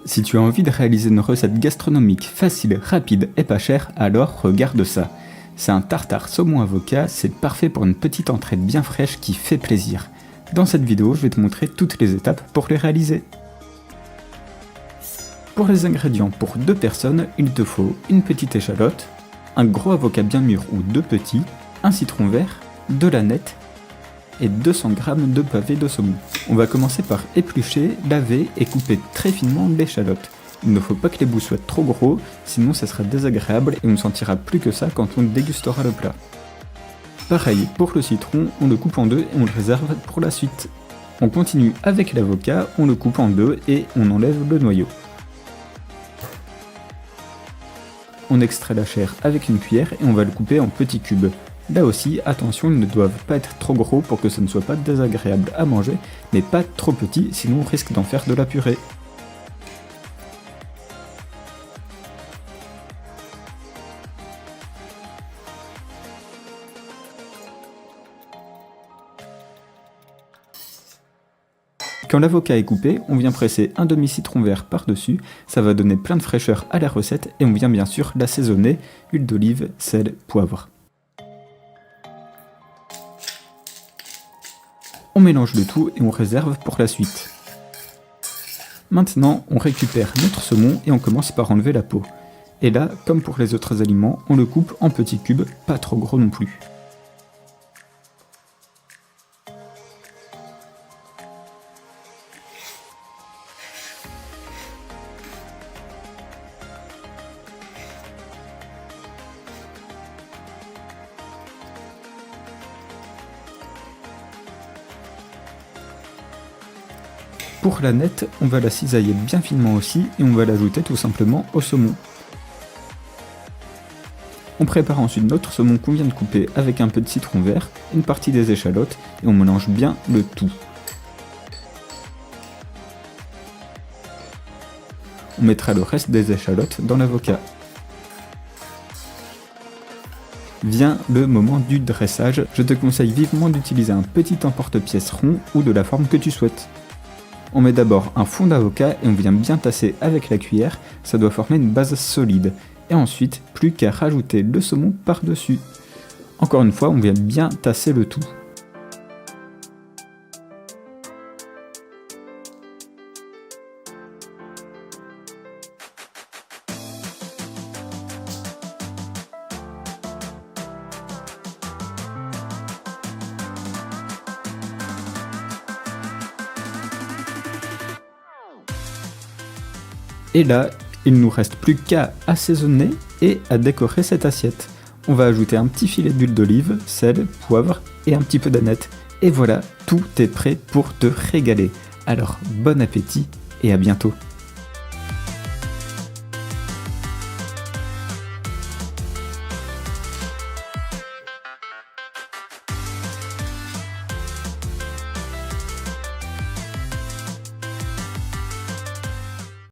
Si tu as envie de réaliser une recette gastronomique facile, rapide et pas chère, alors regarde ça. C'est un tartare saumon avocat, c'est parfait pour une petite entrée bien fraîche qui fait plaisir. Dans cette vidéo, je vais te montrer toutes les étapes pour les réaliser. Pour les ingrédients pour 2 personnes, il te faut une petite échalote, un gros avocat bien mûr ou 2 petits, un citron vert, de l'aneth et 200 g de pavé de saumon. On va commencer par éplucher, laver et couper très finement l'échalote. Il ne faut pas que les bouts soient trop gros, sinon ça sera désagréable et on ne sentira plus que ça quand on dégustera le plat. Pareil pour le citron, on le coupe en 2 et on le réserve pour la suite. On continue avec l'avocat, on le coupe en 2 et on enlève le noyau. On extrait la chair avec une cuillère et on va le couper en petits cubes. Là aussi, attention, ils ne doivent pas être trop gros pour que ce ne soit pas désagréable à manger, mais pas trop petits, sinon on risque d'en faire de la purée. Quand l'avocat est coupé, on vient presser un demi-citron vert par-dessus, ça va donner plein de fraîcheur à la recette et on vient bien sûr l'assaisonner, huile d'olive, sel, poivre. On mélange le tout et on réserve pour la suite. Maintenant, on récupère notre saumon et on commence par enlever la peau. Et là, comme pour les autres aliments, on le coupe en petits cubes, pas trop gros non plus. Pour l'aneth, on va la cisailler bien finement aussi et on va l'ajouter tout simplement au saumon. On prépare ensuite notre saumon qu'on vient de couper avec un peu de citron vert, une partie des échalotes et on mélange bien le tout. On mettra le reste des échalotes dans l'avocat. Vient le moment du dressage. Je te conseille vivement d'utiliser un petit emporte-pièce rond ou de la forme que tu souhaites. On met d'abord un fond d'avocat et on vient bien tasser avec la cuillère, ça doit former une base solide. Et ensuite, plus qu'à rajouter le saumon par-dessus. Encore une fois, on vient bien tasser le tout. Et là, il ne nous reste plus qu'à assaisonner et à décorer cette assiette. On va ajouter un petit filet d'huile d'olive, sel, poivre et un petit peu d'aneth. Et voilà, tout est prêt pour te régaler. Alors bon appétit et à bientôt.